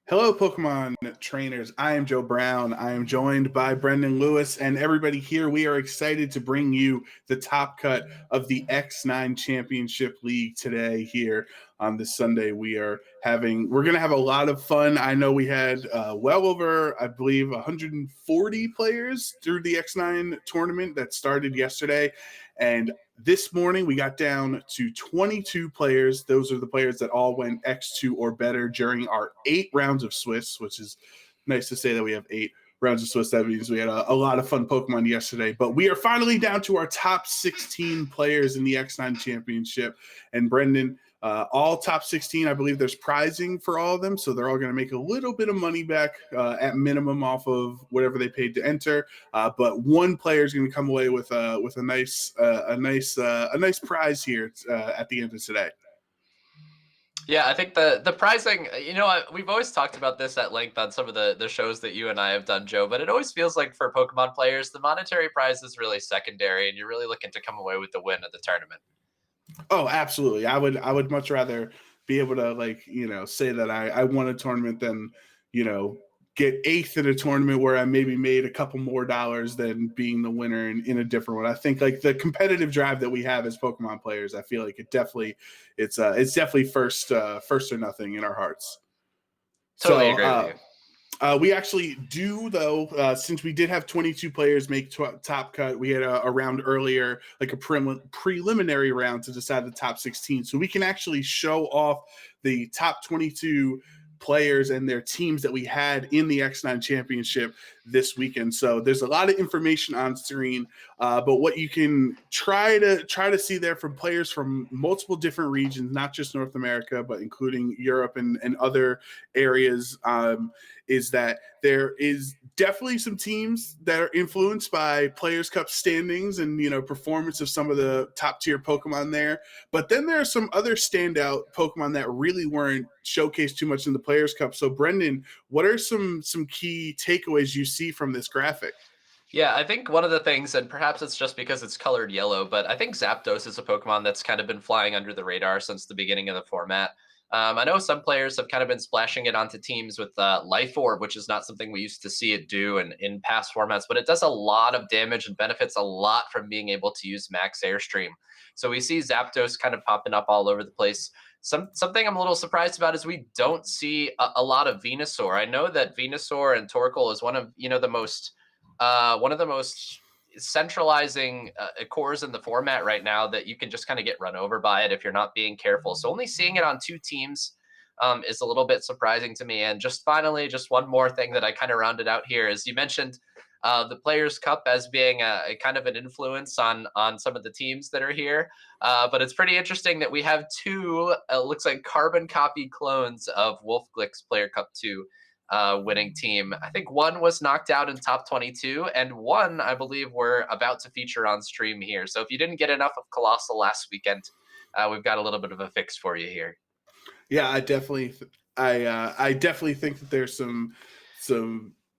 Hello, Pokemon trainers. I am Joe Brown. I am joined by Brendan Lewis, and everybody here. We are excited to bring you the top cut of the X9 Championship League today. Here on this Sunday, we're going to have a lot of fun. I know we had well over, I believe, 140 players through the X9 tournament that started yesterday, and this morning, we got down to 22 players. Those are the players that all went X2 or better during our 8 rounds of Swiss, which is nice to say that we have 8 rounds of Swiss. That means we had a lot of fun Pokemon yesterday. But we are finally down to our top 16 players in the X9 Championship. And Brendan, all top 16, I believe there's prizing for all of them. So they're all going to make a little bit of money back at minimum off of whatever they paid to enter. But one player is going to come away with a nice prize here at the end of today. Yeah, I think the pricing, we've always talked about this at length on some of the shows that you and I have done, Joe, but it always feels like for Pokemon players, the monetary prize is really secondary and you're really looking to come away with the win of the tournament. Oh, absolutely. I would much rather be able to say that I won a tournament than, get 8th in a tournament where I maybe made a couple more dollars than being the winner in a different one. I think like the competitive drive that we have as Pokemon players, I feel like it's definitely first or nothing in our hearts. Totally So agree with you. we actually do, though, since we did have 22 players make top cut, we had a round earlier, like a preliminary round to decide the top 16. So we can actually show off the top 22 players and their teams that we had in the X9 Championship this weekend. So there's a lot of information on screen, but what you can try to see there from players from multiple different regions, not just North America, but including Europe and other areas, is that there is definitely some teams that are influenced by Players Cup standings and performance of some of the top tier Pokemon there. But then there are some other standout Pokemon that really weren't showcased too much in the Players Cup. So Brendan, what are some key takeaways you see from this graphic? Yeah, I think one of the things, and perhaps it's just because it's colored yellow, but I think Zapdos is a Pokemon that's kind of been flying under the radar since the beginning of the format. I know some players have kind of been splashing it onto teams with Life Orb, which is not something we used to see it do in past formats, but it does a lot of damage and benefits a lot from being able to use Max Airstream. So we see Zapdos kind of popping up all over the place. Something I'm a little surprised about is we don't see a lot of Venusaur. I know that Venusaur and Torkoal is one of the most centralizing cores in the format right now that you can just kind of get run over by it if you're not being careful. So only seeing it on 2 teams is a little bit surprising to me. And just finally, just one more thing that I kind of rounded out here is you mentioned the Players Cup as being a kind of an influence on some of the teams that are here. But it's pretty interesting that we have 2 looks like carbon copy clones of Wolfglick's Player Cup 2 winning team. I think one was knocked out in top 22, and one, I believe, we're about to feature on stream here. So if you didn't get enough of Colossal last weekend, we've got a little bit of a fix for you here. Yeah, I definitely think that there's some.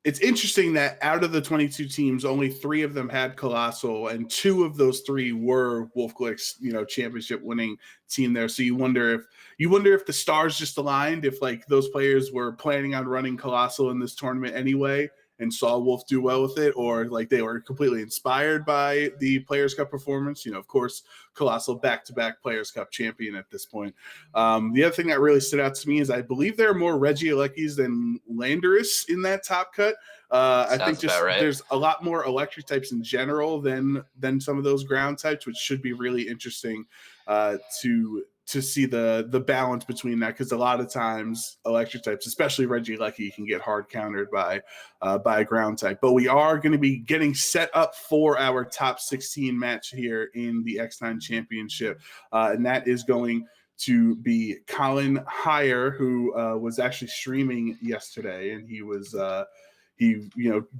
It's interesting that out of the 22 teams, only 3 of them had Colossal, and 2 of those 3 were Wolfglick's championship winning team there. So you wonder if the stars just aligned, if like those players were planning on running Colossal in this tournament anyway and saw Wolf do well with it, or like they were completely inspired by the Players Cup performance. Of course, Colossal back-to-back Players Cup champion at this point. The other thing that really stood out to me is I believe there are more Regielekis than Landorus in that top cut. I think just Right. there's a lot more electric types in general than some of those ground types, which should be really interesting to see the balance between that, because a lot of times electric types, especially Regieleki, can get hard countered by a ground type. But we are going to be getting set up for our top 16 match here in the X9 Championship, and that is going to be Collin Heier, who was actually streaming yesterday, and he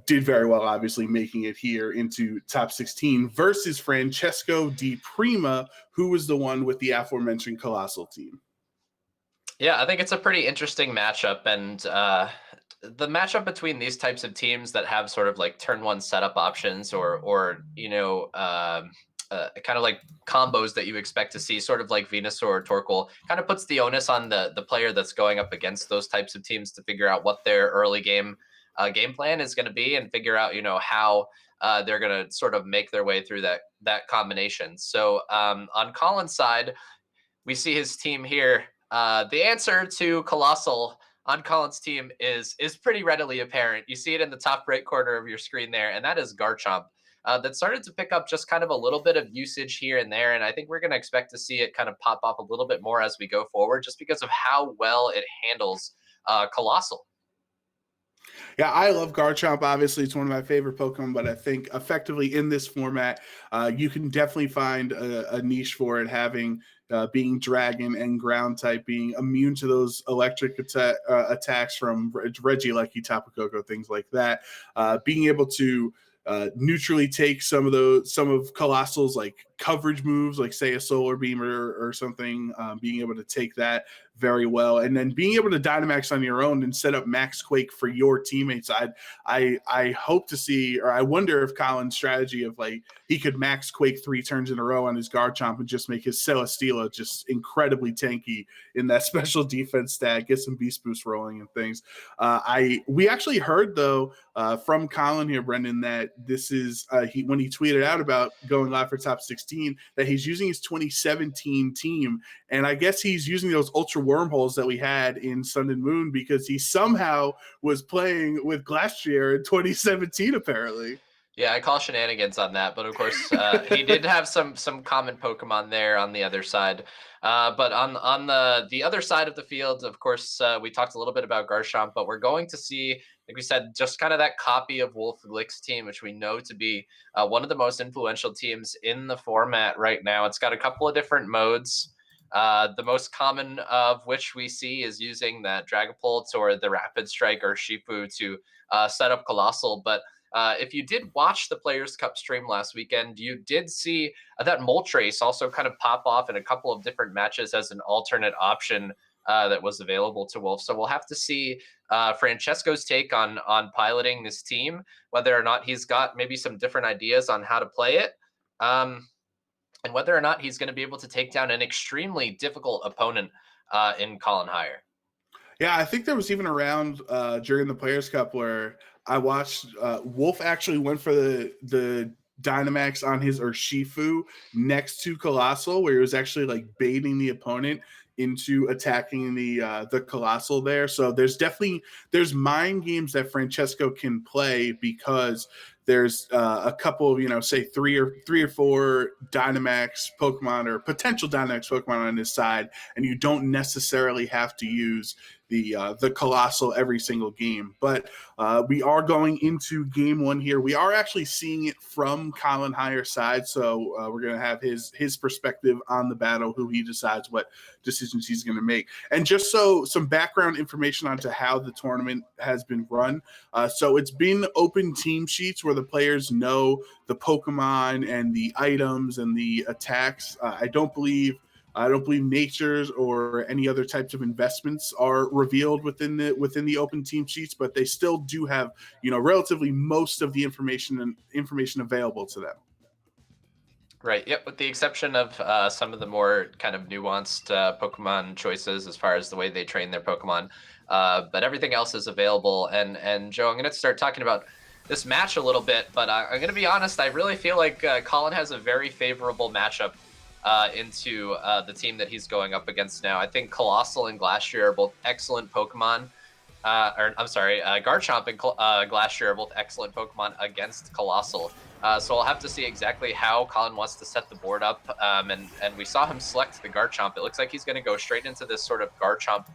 did very well, obviously making it here into top 16 versus Francesco Di Prima, who was the one with the aforementioned Colossal team. Yeah, I think it's a pretty interesting matchup, and the matchup between these types of teams that have sort of like turn 1 setup options, or kind of like combos that you expect to see, sort of like Venusaur or Torkoal. Kind of puts the onus on the player that's going up against those types of teams to figure out what their early game plan is going to be, and figure out how they're going to sort of make their way through that combination. So on Collin's side, we see his team here. The answer to Colossal on Collin's team is pretty readily apparent. You see it in the top right corner of your screen there, and that is Garchomp. That started to pick up just kind of a little bit of usage here and there, and I think we're going to expect to see it kind of pop up a little bit more as we go forward, just because of how well it handles Colossal. Yeah, I love Garchomp. Obviously, it's one of my favorite Pokemon, but I think effectively in this format, you can definitely find a niche for it, having being dragon and ground type, being immune to those electric attacks from Regieleki, Tapu Koko, things like that. Being able to neutrally take some of Colossal's like coverage moves, like say a Solar Beam or something, being able to take that very well, and then being able to Dynamax on your own and set up Max Quake for your teammates. I hope to see, or I wonder if Collin's strategy of like he could Max Quake 3 turns in a row on his Garchomp and just make his Celesteela just incredibly tanky in that special defense stat, get some Beast Boost rolling and things. We actually heard though from Collin here, Brendan, that this is when he tweeted out about going live for top 16, that he's using his 2017 team, and I guess he's using those ultra wormholes that we had in Sun and Moon because he somehow was playing with Glastrier in 2017 apparently. Yeah, I call shenanigans on that, but of course, he did have some common Pokemon there on the other side. But on the other side of the field, of course, we talked a little bit about Garchomp, but we're going to see, like we said, just kind of that copy of Wolf Glick's team, which we know to be one of the most influential teams in the format right now. It's got a couple of different modes. The most common of which we see is using the Dragapult or the Rapid Strike or Shifu to set up Colossal, but if you did watch the Players' Cup stream last weekend, you did see that Moltres also kind of pop off in a couple of different matches as an alternate option that was available to Wolf. So we'll have to see Francesco's take on piloting this team, whether or not he's got maybe some different ideas on how to play it, and whether or not he's going to be able to take down an extremely difficult opponent in Collin Heier. Yeah, I think there was even a round during the Players' Cup where I watched Wolf actually went for the Dynamax on his Urshifu next to Colossal, where he was actually like baiting the opponent into attacking the Colossal there. So there's mind games that Francesco can play because there's a couple of, say three or four Dynamax Pokemon or potential Dynamax Pokemon on his side, and you don't necessarily have to use the Colossal every single game. But we are going into game one here. We are actually seeing it from Collin Heier's side, so we're going to have his perspective on the battle, who he decides what decisions he's going to make. And just so some background information onto how the tournament has been run. So it's been open team sheets where the players know the Pokemon and the items and the attacks. I don't believe natures or any other types of investments are revealed within the open team sheets, but they still do have, relatively most of the information available to them. Right. Yep. With the exception of some of the more kind of nuanced Pokemon choices as far as the way they train their Pokemon, but everything else is available. And Joe, I'm going to start talking about this match a little bit, but I'm going to be honest. I really feel like Collin has a very favorable matchup into the team that he's going up against now. I think Colossal and Glastrier are both excellent Pokemon. Garchomp and Glastrier are both excellent Pokemon against Colossal. So we'll have to see exactly how Collin wants to set the board up. And we saw him select the Garchomp. It looks like he's going to go straight into this sort of Garchomp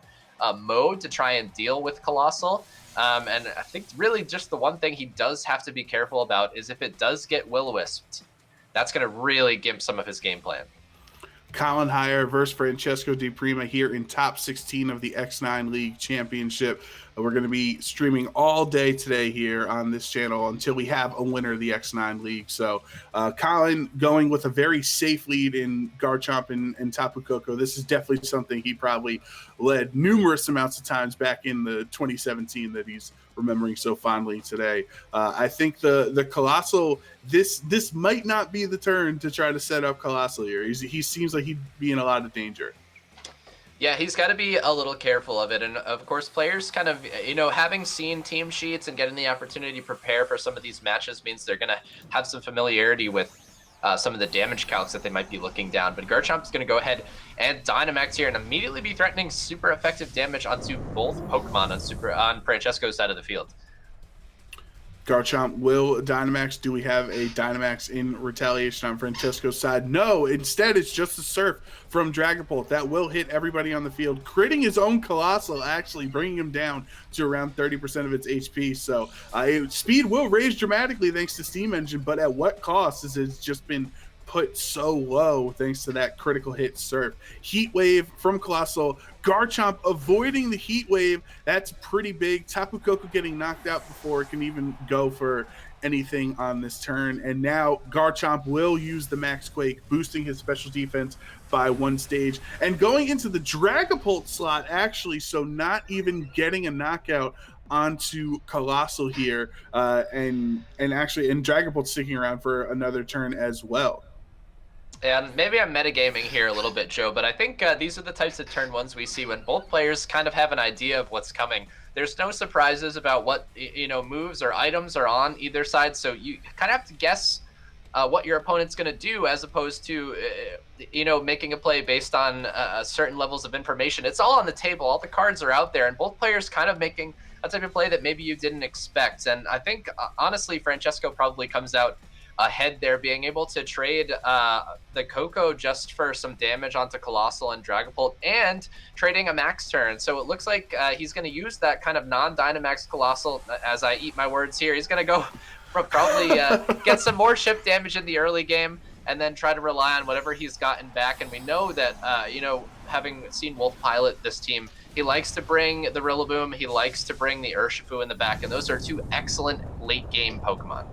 mode to try and deal with Colossal. And I think really just the one thing he does have to be careful about is if it does get Will-O-Wisped, that's going to really gimp some of his game plan. Collin Heier versus Francesco Di Prima here in top 16 of the X9 League Championship. We're going to be streaming all day today here on this channel until we have a winner of the X9 League. So Collin going with a very safe lead in Garchomp and Tapu Koko. This is definitely something he probably led numerous amounts of times back in the 2017 that he's remembering so fondly today. I think the Colossal, this might not be the turn to try to set up Colossal here. He seems like he'd be in a lot of danger. Yeah, he's got to be a little careful of it. And of course, players kind of, having seen team sheets and getting the opportunity to prepare for some of these matches means they're going to have some familiarity with some of the damage counts that they might be looking down. But Garchomp's going to go ahead and Dynamax here and immediately be threatening super effective damage onto both Pokemon on Francesco's side of the field. Garchomp will Dynamax. Do we have a Dynamax in retaliation on Francesco's side? No. Instead, it's just a Surf from Dragapult that will hit everybody on the field, critting his own Colossal, actually bringing him down to around 30% of its HP. So speed will raise dramatically thanks to Steam Engine, but at what cost? As it's just been put so low thanks to that critical hit Surf. Heat Wave from Colossal. Garchomp avoiding the Heat Wave. That's pretty big. Tapu Koko getting knocked out before it can even go for anything on this turn. And now Garchomp will use the Max Quake, boosting his special defense by 1 stage. And going into the Dragapult slot, actually, so not even getting a knockout onto Colossal here. And Dragapult sticking around for another turn as well. And maybe I'm metagaming here a little bit, Joe, but I think these are the types of turn ones we see when both players kind of have an idea of what's coming. There's no surprises about what moves or items are on either side, so you kind of have to guess what your opponent's going to do as opposed to making a play based on certain levels of information. It's all on the table. All the cards are out there, and both players kind of making a type of play that maybe you didn't expect. And I think, honestly, Francesco probably comes out ahead there, being able to trade the Koko just for some damage onto Colossal and Dragapult and trading a max turn. So it looks like he's going to use that kind of non-Dynamax Colossal, as I eat my words here. He's going to go probably get some more chip damage in the early game and then try to rely on whatever he's gotten back. And we know that, having seen Wolf pilot this team, he likes to bring the Rillaboom, he likes to bring the Urshifu in the back, and those are 2 excellent late-game Pokemon.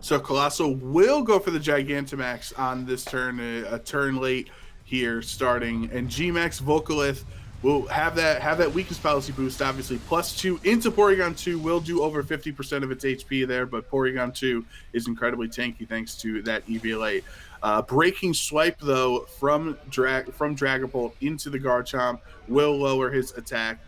So Colossal will go for the Gigantamax on this turn, a turn late here starting. And Gmax Volcalith will have that weakness policy boost, obviously. +2 into Porygon 2 will do over 50% of its HP there, but Porygon 2 is incredibly tanky thanks to that EVLA. Breaking Swipe, though, from Dragapult into the Garchomp will lower his attack.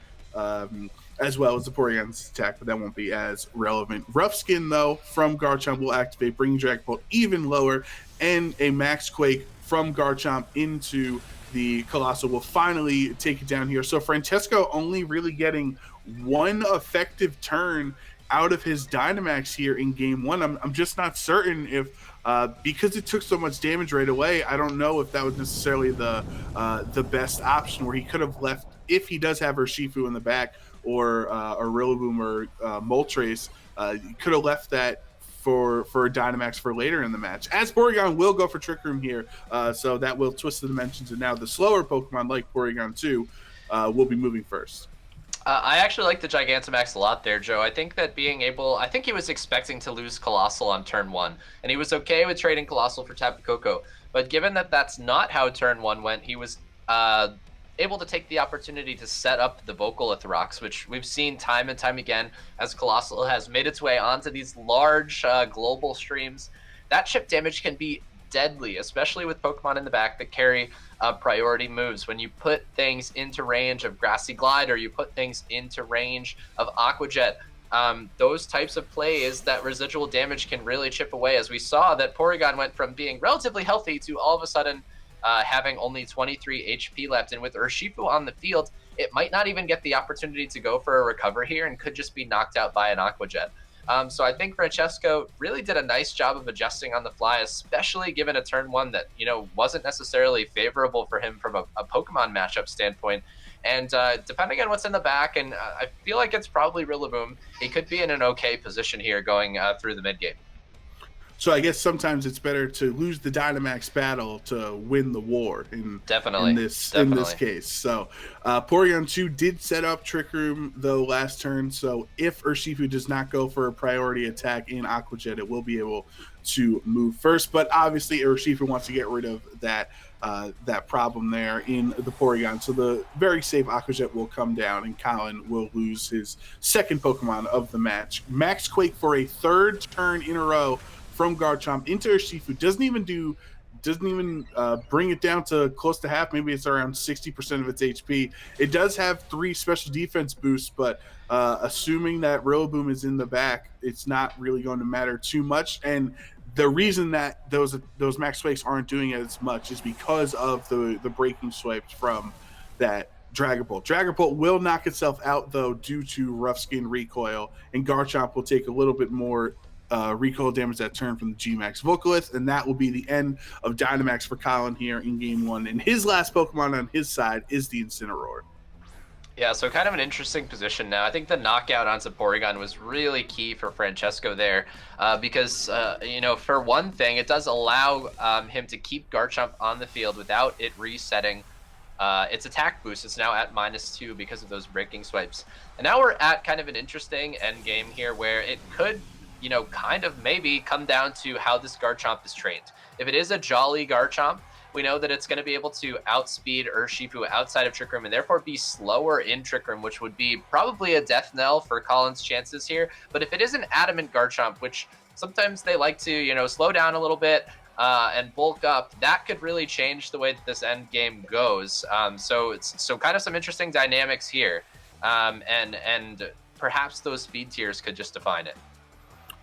As well as the Porygon's attack, but that won't be as relevant. Rough Skin, though, from Garchomp will activate, bringing Dragapult even lower, and a Max Quake from Garchomp into the Colossal will finally take it down here. So Francesco only really getting 1 effective turn out of his Dynamax here in game 1. I'm just not certain if, because it took so much damage right away, I don't know if that was necessarily the best option, where he could have left, if he does have Urshifu in the back, or Rillaboom or Moltres, you could have left that for a Dynamax for later in the match. As Porygon will go for Trick Room here, so that will twist the dimensions, and now the slower Pokemon like Porygon 2 will be moving first. I actually like the Gigantamax a lot there, Joe. I think that I think he was expecting to lose Colossal on turn 1, and he was okay with trading Colossal for Tapu Koko. But given that that's not how turn 1 went, he was able to take the opportunity to set up the Volcalith rocks, which we've seen time and time again as Colossal has made its way onto these large global streams. That chip damage can be deadly, especially with Pokemon in the back that carry priority moves. When you put things into range of Grassy Glide, or you put things into range of Aqua Jet, those types of plays, that residual damage can really chip away, as we saw that Porygon went from being relatively healthy to all of a sudden having only 23 HP left. And with Urshifu on the field, it might not even get the opportunity to go for a recover here and could just be knocked out by an Aqua Jet. So I think Francesco really did a nice job of adjusting on the fly, especially given a turn 1 that, wasn't necessarily favorable for him from a Pokemon matchup standpoint. And depending on what's in the back, and I feel like it's probably Rillaboom, he could be in an okay position here going through the mid-game. So I guess sometimes it's better to lose the Dynamax battle to win the war in this case. So Porygon 2 did set up Trick Room, though, last turn. So if Urshifu does not go for a priority attack in Aqua Jet, it will be able to move first. But obviously, Urshifu wants to get rid of that problem there in the Porygon. So the very safe Aqua Jet will come down, and Collin will lose his second Pokemon of the match. Max Quake for a third turn in a row from Garchomp into Urshifu. Doesn't even bring it down to close to half. Maybe it's around 60% of its HP. It does have 3 special defense boosts, but assuming that Rillaboom is in the back, it's not really going to matter too much. And the reason that those max swipes aren't doing it as much is because of the breaking swipes from that Dragon Bolt. Dragon Bolt will knock itself out, though, due to Rough Skin recoil, and Garchomp will take a little bit more recoil damage that turn from the G-Max Vocalith, and that will be the end of Dynamax for Collin here in Game 1. And his last Pokemon on his side is the Incineroar. Yeah, so kind of an interesting position now. I think the knockout on Porygon was really key for Francesco there because, for one thing, it does allow him to keep Garchomp on the field without it resetting its attack boost. It's now at -2 because of those breaking swipes. And now we're at kind of an interesting end game here where it could, kind of maybe come down to how this Garchomp is trained. If it is a jolly Garchomp, we know that it's going to be able to outspeed Urshifu outside of Trick Room and therefore be slower in Trick Room, which would be probably a death knell for Collin's chances here. But if it is an adamant Garchomp, which sometimes they like to, slow down a little bit and bulk up, that could really change the way that this end game goes. So kind of some interesting dynamics here. And perhaps those speed tiers could just define it.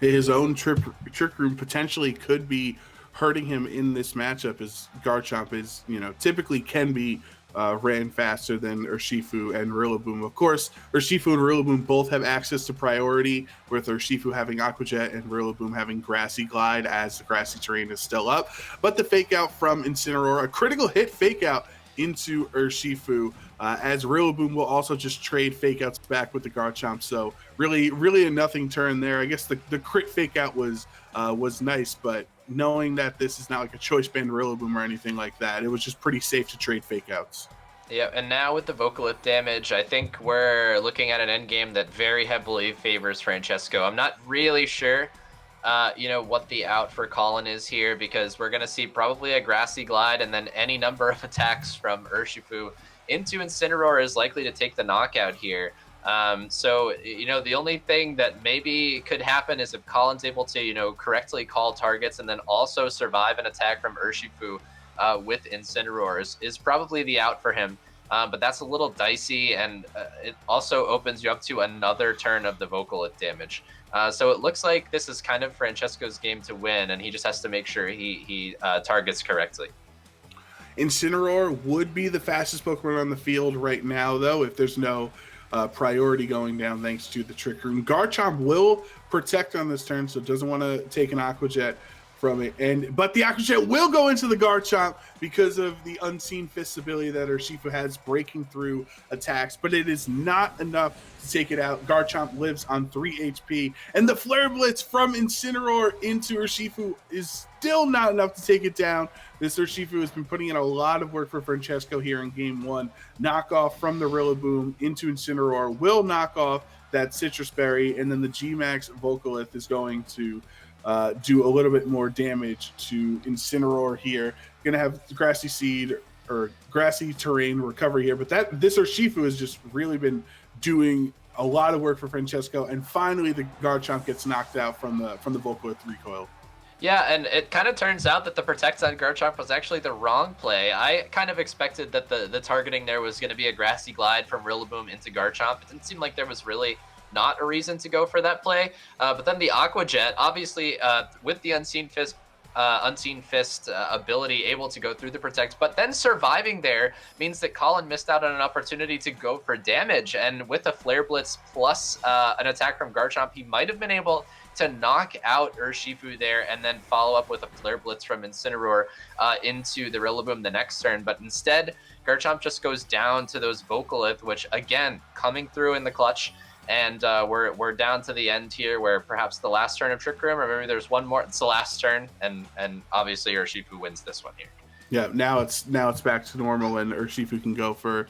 His own Trick Room potentially could be hurting him in this matchup, as Garchomp is, typically can be ran faster than Urshifu and Rillaboom. Of course, Urshifu and Rillaboom both have access to priority, with Urshifu having Aqua Jet and Rillaboom having Grassy Glide, as the grassy terrain is still up. But the fake out from Incineroar, a critical hit fake out into Urshifu, as Rillaboom will also just trade fake outs back with the Garchomp. So really a nothing turn there. I guess the crit fake out was nice, but knowing that this is not like a choice band Rillaboom or anything like that, it was just pretty safe to trade fake outs. Yeah, and now with the Vocalith damage, I think we're looking at an endgame that very heavily favors Francesco. I'm not really sure, what the out for Collin is here, because we're going to see probably a Grassy Glide and then any number of attacks from Urshifu into Incineroar is likely to take the knockout here. So the only thing that maybe could happen is if Collin's able to, correctly call targets and then also survive an attack from Urshifu with Incineroar is probably the out for him. But that's a little dicey, and it also opens you up to another turn of the Vocalith damage. So it looks like this is kind of Francesco's game to win, and he just has to make sure he targets correctly. Incineroar would be the fastest Pokemon on the field right now, though, if there's no priority going down thanks to the Trick Room. Garchomp will protect on this turn, so doesn't want to take an Aqua Jet from it. But the Aqua Jet will go into the Garchomp because of the Unseen Fist ability that Urshifu has, breaking through attacks, but it is not enough to take it out. Garchomp lives on 3 HP, and the Flare Blitz from Incineroar into Urshifu is still not enough to take it down. This Urshifu has been putting in a lot of work for Francesco here in Game 1. Knockoff from the Rillaboom into Incineroar will knock off that Citrus Berry, and then the G-Max Vocalith is going to do a little bit more damage to Incineroar here. Going to have Grassy Seed or Grassy Terrain recovery here, but this Urshifu has just really been doing a lot of work for Francesco, and finally the Garchomp gets knocked out from the Vocalith recoil. Yeah, and it kind of turns out that the Protect on Garchomp was actually the wrong play. I kind of expected that the targeting there was going to be a Grassy Glide from Rillaboom into Garchomp. It didn't seem like there was really not a reason to go for that play. But then the Aqua Jet, obviously with the Unseen Fist ability, able to go through the Protect, but then surviving there means that Collin missed out on an opportunity to go for damage. And with a Flare Blitz plus an attack from Garchomp, he might have been able to knock out Urshifu there and then follow up with a Flare Blitz from Incineroar into the Rillaboom the next turn. But instead, Garchomp just goes down to those Vocalith, which again, coming through in the clutch. And we're down to the end here, where perhaps the last turn of Trick Room, or maybe there's one more. It's the last turn, and obviously Urshifu wins this one here. Yeah, now it's back to normal, and Urshifu can go for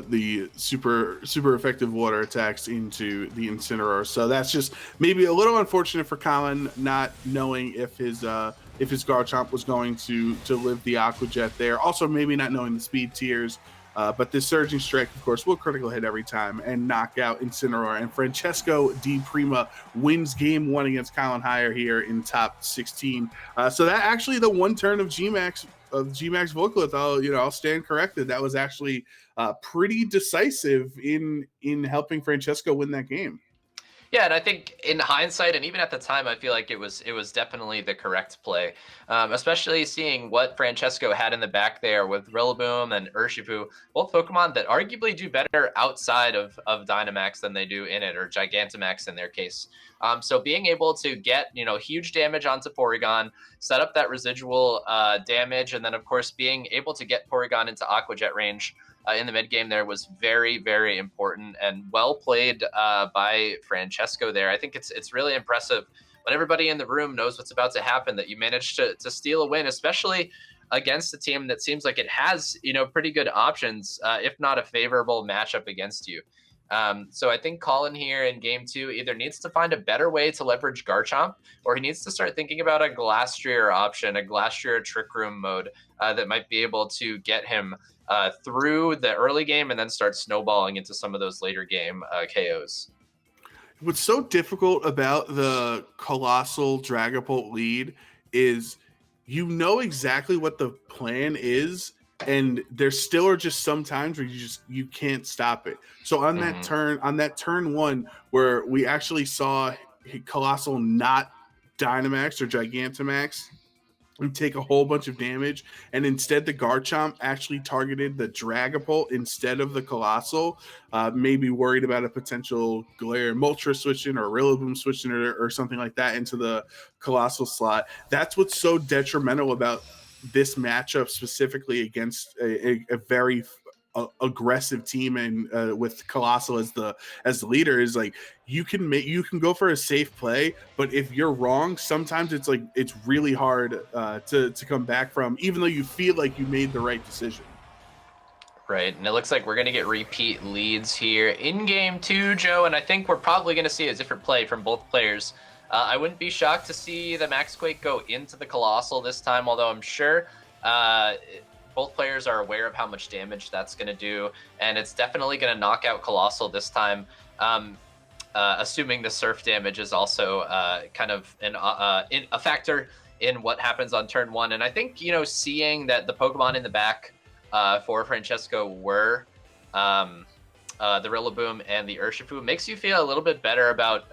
the super effective water attacks into the Incineroar. So that's just maybe a little unfortunate for Collin, not knowing if his Garchomp was going to live the Aqua Jet there. Also, maybe not knowing the speed tiers. But this Surging Strike, of course, will critical hit every time and knock out Incineroar. And Francesco Di Prima wins game 1 against Collin Heier here in top 16. So that actually the one turn of Gmax Volcalith, I'll stand corrected. That was actually pretty decisive in helping Francesco win that game. Yeah, and I think in hindsight, and even at the time, I feel like it was definitely the correct play, especially seeing what Francesco had in the back there with Rillaboom and Urshifu, both Pokemon that arguably do better outside of Dynamax than they do in it, or Gigantamax in their case. So being able to get huge damage onto Porygon, set up that residual damage, and then of course being able to get Porygon into Aqua Jet range in the mid game there was very, very important and well played by Francesco there. I think it's really impressive when everybody in the room knows what's about to happen that you managed to steal a win, especially against a team that seems like it has pretty good options, if not a favorable matchup against you. So I think Collin here in game 2 either needs to find a better way to leverage Garchomp, or he needs to start thinking about a Glastrier option, a Glastrier Trick Room mode that might be able to get him through the early game and then start snowballing into some of those later game KOs. What's so difficult about the Colossal Dragapult lead is exactly what the plan is, and there still are just some times where you can't stop it. So on that turn 1 where we actually saw Colossal not Dynamax or Gigantamax and take a whole bunch of damage, and instead the Garchomp actually targeted the Dragapult instead of the Colossal, maybe worried about a potential Galarian Moltres switching or Rillaboom switching or something like that into the Colossal slot. That's what's so detrimental about this matchup, specifically against a very aggressive team, and with Colossal as the leader, is like you can go for a safe play, but if you're wrong, sometimes it's really hard to come back from, even though you feel like you made the right decision. Right, and it looks like we're going to get repeat leads here in game 2, Joe, and I think we're probably going to see a different play from both players. I wouldn't be shocked to see the Max Quake go into the Colossal this time, although I'm sure both players are aware of how much damage that's going to do, and it's definitely going to knock out Colossal this time, assuming the Surf damage is also kind of a factor in what happens on turn 1. And I think, seeing that the Pokemon in the back for Francesco were the Rillaboom and the Urshifu makes you feel a little bit better about,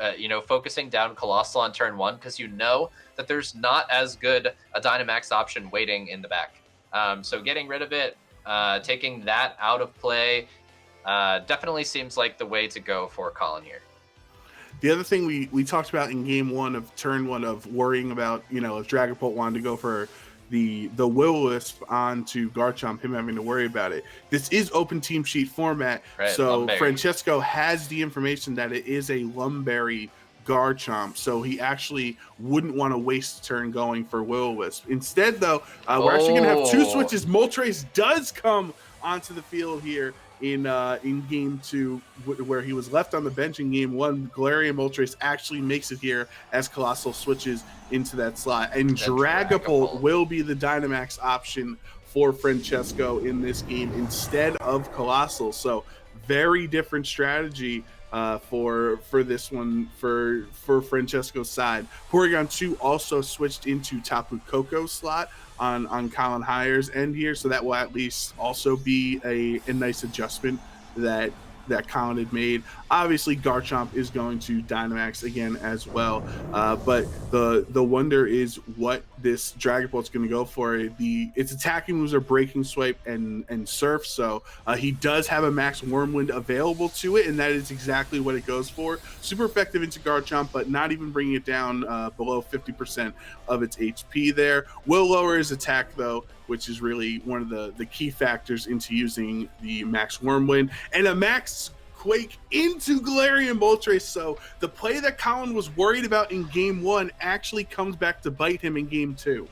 focusing down Colossal on turn 1, because that there's not as good a Dynamax option waiting in the back. So getting rid of it, taking that out of play, definitely seems like the way to go for Collin here. The other thing we talked about in game 1 of turn 1 of worrying about, if Dragapult wanted to go for the Will-O-Wisp onto Garchomp, him having to worry about it. This is open team sheet format, right, so Lumberry. Francesco has the information that it is a Lumberry Garchomp, so he actually wouldn't want to waste a turn going for Will-O-Wisp. Instead, though, we're actually going to have 2 switches. Moltres does come onto the field here in game 2, where he was left on the bench in game 1. Galarian Moltres actually makes it here as Colossal switches into that slot, and Dragapult will be the Dynamax option for Francesco in this game instead of Colossal. So very different strategy for this one for Francesco's side. Porygon 2 also switched into Tapu Koko slot on Collin Heier's end here, so that will at least also be a nice adjustment that Collin had made. Obviously, Garchomp is going to Dynamax again as well, but the wonder is what this Dragapult's going to go for. Its attacking moves are Breaking Swipe and Surf, so he does have a Max Wormwind available to it, and that is exactly what it goes for. Super effective into Garchomp, but not even bringing it down below 50% of its HP there. Will lower his attack, though, which is really one of the key factors into using the Max Wormwind, and a Max Quake into Galarian Moltres. So the play that Collin was worried about in game 1 actually comes back to bite him in game 2.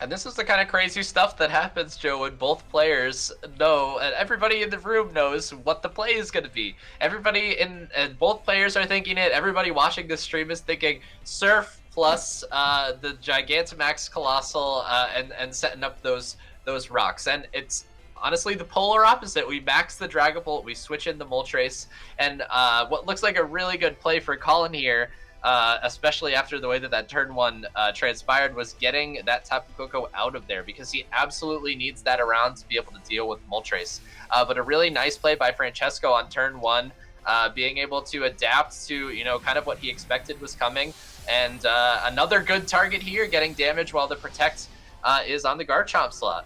And this is the kind of crazy stuff that happens, Joe, when both players know, and everybody in the room knows what the play is going to be. Everybody and both players are thinking it. Everybody watching this stream is thinking Surf plus the Gigantamax Colossal and setting up those rocks. And it's honestly the polar opposite. We max the Dragapult, we switch in the Moltres, and what looks like a really good play for Collin here, especially after the way that turn one transpired, was getting that Tapu Koko out of there, because he absolutely needs that around to be able to deal with Moltres. But a really nice play by Francesco on turn one, being able to adapt to, kind of what he expected was coming. And another good target here, getting damage while the Protect is on the Garchomp slot.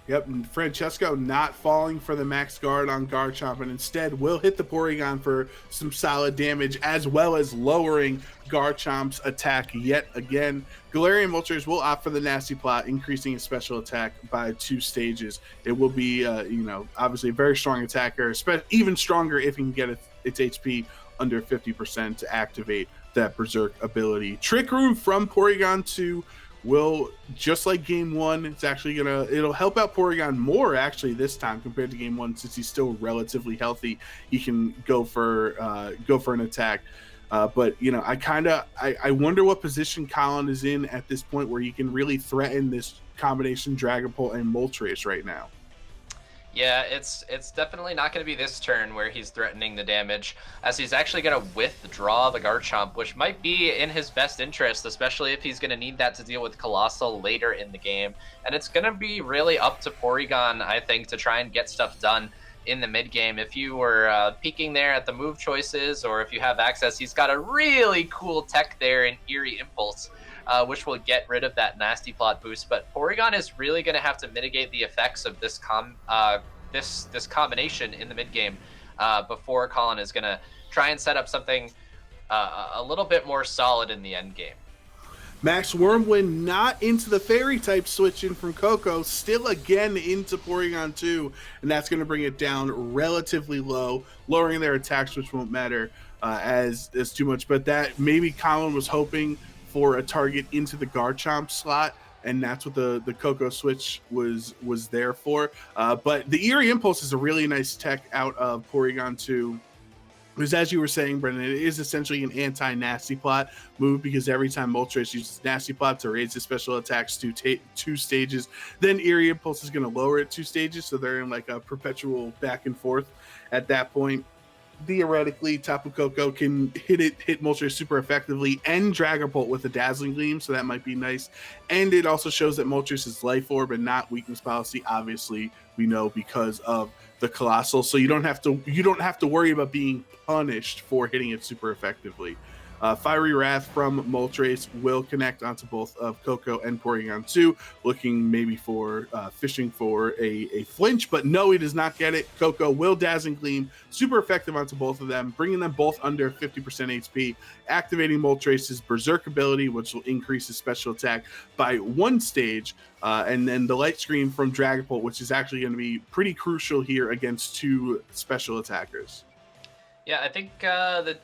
Yep, and Francesco not falling for the max guard on Garchomp, and instead will hit the Porygon for some solid damage, as well as lowering Garchomp's attack yet again. Galarian Moltres will opt for the Nasty Plot, increasing his special attack by 2 stages. It will be, obviously a very strong attacker, even stronger if he can get its HP under 50% to activate that Berserk ability. Trick Room from Porygon 2 will, just like game 1, it's actually it'll help out Porygon more actually this time compared to game 1, since he's still relatively healthy. He can go for an attack. But I wonder what position Collin is in at this point, where he can really threaten this combination Dragapult and Moltres right now. Yeah, it's definitely not going to be this turn where he's threatening the damage, as he's actually going to withdraw the Garchomp, which might be in his best interest, especially if he's going to need that to deal with Colossal later in the game. And it's going to be really up to Porygon, I think, to try and get stuff done in the mid game. If you were peeking there at the move choices, or if you have access, he's got a really cool tech there in Eerie Impulse, which will get rid of that Nasty Plot boost. But Porygon is really going to have to mitigate the effects of this this combination in the mid game before Collin is going to try and set up something a little bit more solid in the end game. Max Wormwind not into the Fairy type switch in from Coco, still again into Porygon 2, and that's going to bring it down relatively low, lowering their attacks, which won't matter as too much. But that maybe Collin was hoping for a target into the Garchomp slot, and that's what the Coco switch was there for. But the Eerie Impulse is a really nice tech out of Porygon 2. Because as you were saying, Brendan, it is essentially an anti-Nasty Plot move, because every time Moltres uses Nasty Plot to raise his special attacks to 2 stages, then Eerie Impulse is going to lower it 2 stages, so they're in like a perpetual back and forth at that point. Theoretically, Tapu Koko can hit Moltres super effectively, and Dragapult with a Dazzling Gleam, so that might be nice. And it also shows that Moltres is Life Orb and not Weakness Policy, obviously, we know, because of the Colossal, so you don't have to worry about being punished for hitting it super effectively. Fiery Wrath from Moltres will connect onto both of Coco and Porygon 2, looking maybe for fishing for a flinch, but no, he does not get it. Coco will Dazzling Gleam, super effective onto both of them, bringing them both under 50% HP, activating Moltres' Berserk ability, which will increase his special attack by 1 stage, and then the Light Screen from Dragapult, which is actually going to be pretty crucial here against 2 special attackers. Yeah, I think the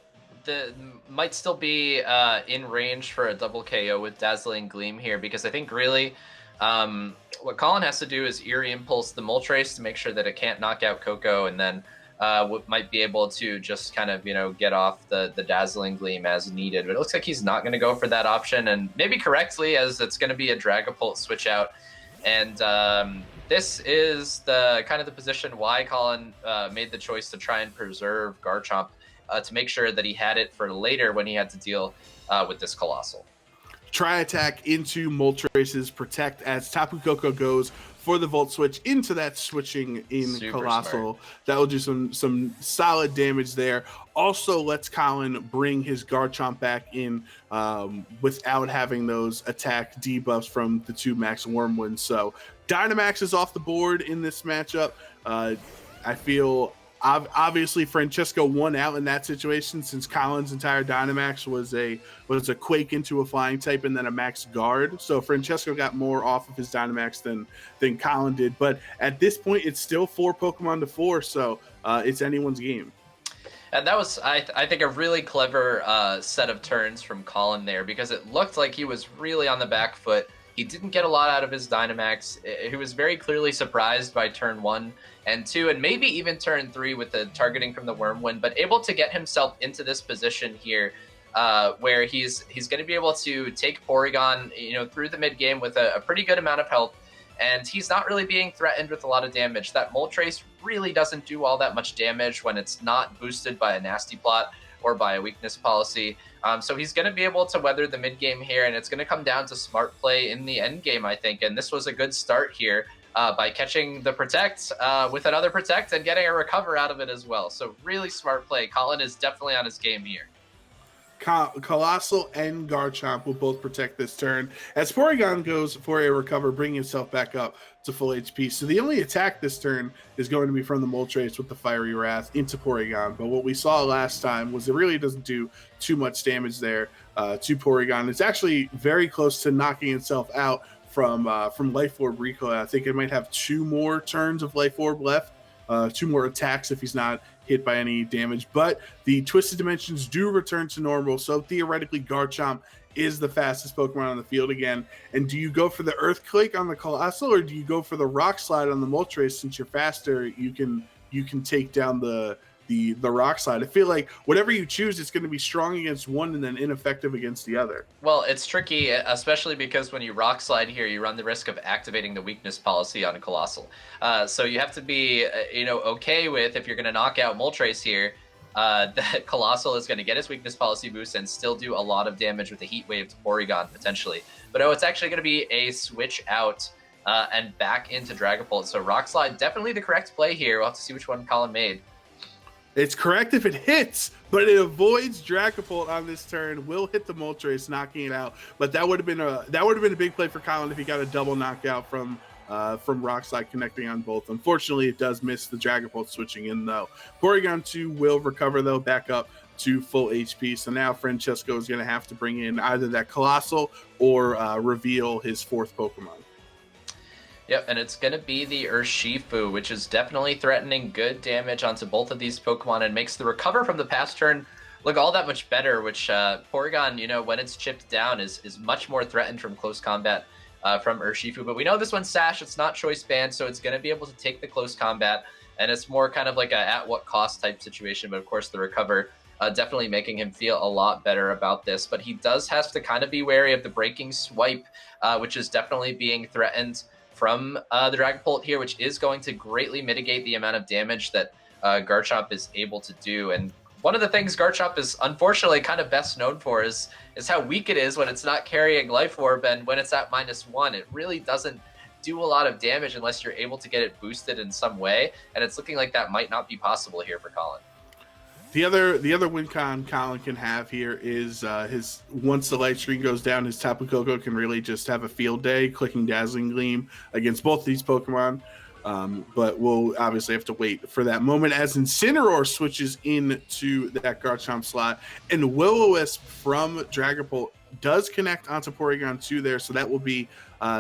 might still be in range for a double KO with Dazzling Gleam here, because I think really what Collin has to do is Eerie Impulse the Moltres to make sure that it can't knock out Coco, and then might be able to just kind of, get off the Dazzling Gleam as needed. But it looks like he's not going to go for that option, and maybe correctly, as it's going to be a Dragapult switch out. And this is the kind of the position why Collin made the choice to try and preserve Garchomp, to make sure that he had it for later when he had to deal with this Colossal. Tri-attack into Moltres' Protect as Tapu Koko goes for the Volt Switch into that switching in Super Colossal. smart. That will do some solid damage there. Also lets Collin bring his Garchomp back in without having those attack debuffs from the 2 Max Wormwinds. So Dynamax is off the board in this matchup. I feel obviously Francesco won out in that situation, since Collin's entire Dynamax was a Quake into a Flying type and then a Max Guard. So Francesco got more off of his Dynamax than Collin did. But at this point, it's still 4 Pokemon to 4, so it's anyone's game. And that was, I think, a really clever set of turns from Collin there, because it looked like he was really on the back foot He didn't get a lot out of his Dynamax. He was very clearly surprised by turn 1 and 2, and maybe even turn 3 with the targeting from the Wormwind, but able to get himself into this position here where he's going to be able to take Porygon, through the mid game with a pretty good amount of health, and he's not really being threatened with a lot of damage. That Moltres really doesn't do all that much damage when it's not boosted by a Nasty Plot or by a weakness policy. So he's going to be able to weather the mid game here, and it's going to come down to smart play in the end game, I think. And this was a good start here by catching the Protect with another Protect and getting a recover out of it as well. So really smart play. Collin is definitely on his game here. Colossal and Garchomp will both protect this turn as Porygon goes for a recover, bringing himself back up to full HP. So the only attack this turn is going to be from the Moltres with the Fiery Wrath into Porygon. But what we saw last time was it really doesn't do too much damage there to Porygon. It's actually very close to knocking itself out from Life Orb recoil. I think it might have 2 more turns of Life Orb left. 2 more attacks if he's not hit by any damage, but the Twisted Dimensions do return to normal, so theoretically Garchomp is the fastest Pokemon on the field again. And do you go for the Earthquake on the Colossal, or do you go for the Rock Slide on the Moltres? Since you're faster, you can take down the Rock Slide. I feel like whatever you choose, it's going to be strong against one and then ineffective against the other. Well, it's tricky, especially because when you Rock Slide here, you run the risk of activating the weakness policy on a Colossal. So you have to be, okay with, if you're going to knock out Moltres here, that Colossal is going to get his weakness policy boost and still do a lot of damage with the Heat Wave to Porygon potentially. But it's actually going to be a switch out and back into Dragapult. So Rock Slide, definitely the correct play here. We'll have to see which one Collin made. It's correct if it hits, but it avoids Dragapult on this turn. Will hit the Moltres, knocking it out. But that would have been a big play for Collin if he got a double knockout from Rock Slide connecting on both. Unfortunately, it does miss the Dragapult switching in though. Porygon 2 will recover though, back up to full HP. So now Francesco is going to have to bring in either that Colossal or reveal his 4th Pokemon. Yep, and it's going to be the Urshifu, which is definitely threatening good damage onto both of these Pokemon and makes the recover from the past turn look all that much better, which Porygon, when it's chipped down, is much more threatened from close combat from Urshifu. But we know this one's Sash, it's not Choice Band, so it's going to be able to take the close combat, and it's more kind of like a at what cost type situation. But of course, the recover definitely making him feel a lot better about this. But he does have to kind of be wary of the Breaking Swipe, which is definitely being threatened from the Dragapult here, which is going to greatly mitigate the amount of damage that Garchomp is able to do. And one of the things Garchomp is unfortunately kind of best known for is how weak it is when it's not carrying Life Orb, and when it's at -1, it really doesn't do a lot of damage unless you're able to get it boosted in some way, and it's looking like that might not be possible here for Collin. The other win con Collin can have here is his once the light screen goes down, his Tapu Koko can really just have a field day clicking Dazzling Gleam against both these Pokemon. But we'll obviously have to wait for that moment as Incineroar switches into that Garchomp slot, and Will-O-Wisp from Dragapult does connect onto Porygon 2 there, so that will be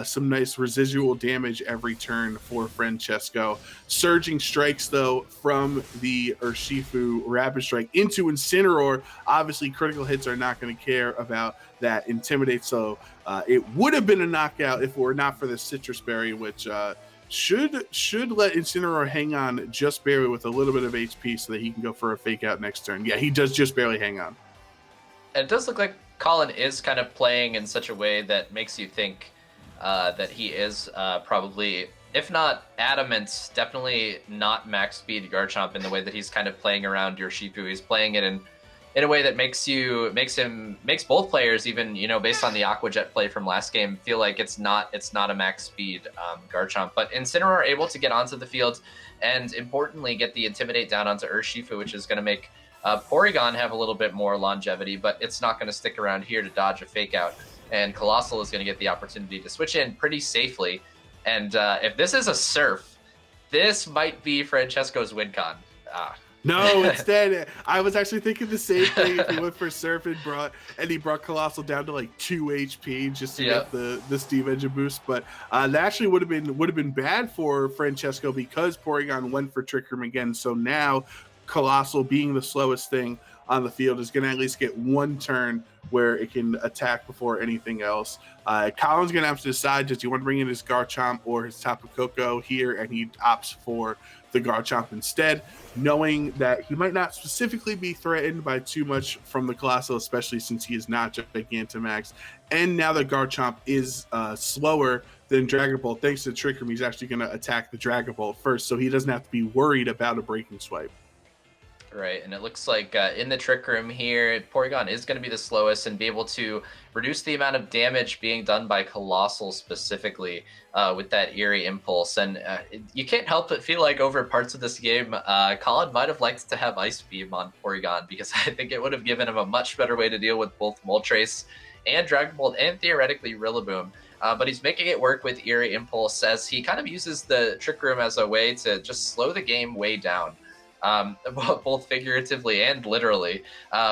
some nice residual damage every turn for Francesco. Surging Strikes, though, from the Urshifu Rapid Strike into Incineroar. Obviously, critical hits are not going to care about that Intimidate, so it would have been a knockout if it were not for the Citrus Berry, which should let Incineroar hang on just barely with a little bit of HP so that he can go for a Fake Out next turn. Yeah, he does just barely hang on. And it does look like Collin is kind of playing in such a way that makes you think that he is probably, if not adamant, definitely not max speed Garchomp in the way that he's kind of playing around Urshifu. He's playing it in a way that makes both players, even based on the Aqua Jet play from last game, feel like it's not a max speed Garchomp. But Incineroar able to get onto the field and importantly get the Intimidate down onto Urshifu, which is going to make Porygon have a little bit more longevity, but it's not going to stick around here to dodge a Fake Out. And Colossal is going to get the opportunity to switch in pretty safely. And if this is a Surf, this might be Francesco's win con. No, instead, I was actually thinking the same thing. If he went for Surf and he brought Colossal down to like 2 HP just to get the Steve Engine boost. But that actually would have been bad for Francesco because Porygon went for Trick Room again. So now Colossal being the slowest thing on the field is going to at least get one turn where it can attack before anything else. Collin's going to have to decide, does he want to bring in his Garchomp or his Tapu Koko here, and he opts for the Garchomp instead, knowing that he might not specifically be threatened by too much from the Colossal, especially since he is not Gigantamax. And now that Garchomp is slower than Dragon Ball, thanks to Trick Room, he's actually going to attack the Dragon Ball first, so he doesn't have to be worried about a breaking swipe. Right, and it looks like in the Trick Room here, Porygon is going to be the slowest and be able to reduce the amount of damage being done by Colossal specifically with that Eerie Impulse. And you can't help but feel like over parts of this game, Collin might have liked to have Ice Beam on Porygon, because I think it would have given him a much better way to deal with both Moltres and Dragon Ball and theoretically Rillaboom. But he's making it work with Eerie Impulse, as he kind of uses the Trick Room as a way to just slow the game way down. Both figuratively and literally,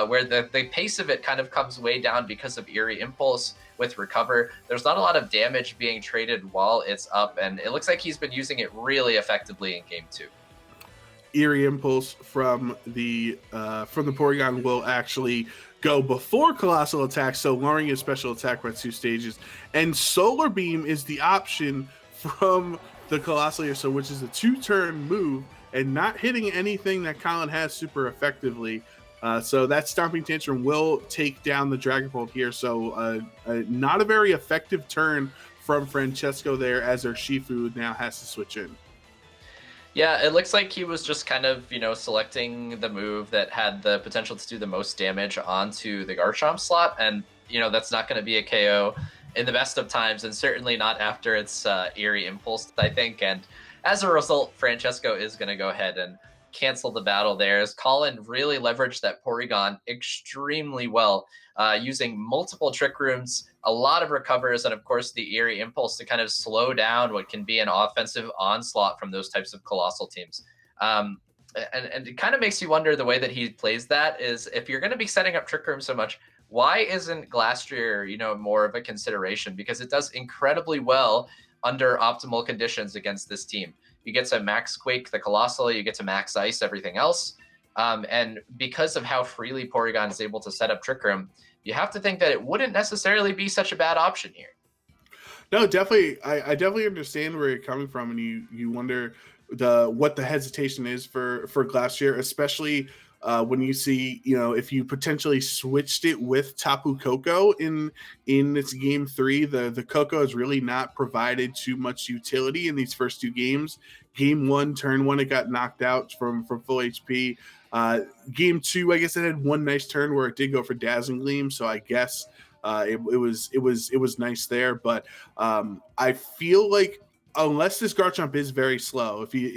where the pace of it kind of comes way down because of Eerie Impulse with Recover. There's not a lot of damage being traded while it's up, and it looks like he's been using it really effectively in Game 2. Eerie Impulse from the Porygon will actually go before Colossal attack, so lowering his special attack by 2 stages. And Solar Beam is the option from the Colossal here, so which is a 2-turn move and not hitting anything that Collin has super effectively. So that Stomping Tantrum will take down the Dragon Bolt here. So not a very effective turn from Francesco there, as our Shifu now has to switch in. Yeah, it looks like he was just kind of, selecting the move that had the potential to do the most damage onto the Garchomp slot. And, that's not going to be a KO in the best of times, and certainly not after its Eerie Impulse, I think. And as a result, Francesco is going to go ahead and cancel the battle there, as Collin really leveraged that Porygon extremely well, using multiple Trick Rooms, a lot of recovers, and of course the Eerie Impulse to kind of slow down what can be an offensive onslaught from those types of Colossal teams. And it kind of makes you wonder, the way that he plays that is, if you're going to be setting up Trick Room so much, why isn't Glastrier, more of a consideration? Because it does incredibly well under optimal conditions against this team. You get to max Quake the Colossal, you get to max Ice everything else. And because of how freely Porygon is able to set up Trick Room, you have to think that it wouldn't necessarily be such a bad option here. No, definitely. I definitely understand where you're coming from, and you wonder what the hesitation is for Glastrier, especially when you see, if you potentially switched it with Tapu Koko in this Game 3, the Koko has really not provided too much utility in these first 2 games. Game 1, turn 1, it got knocked out from full HP. Game 2, I guess it had one nice turn where it did go for Dazzling Gleam, so I guess it was nice there. But I feel like, unless this Garchomp is very slow, if he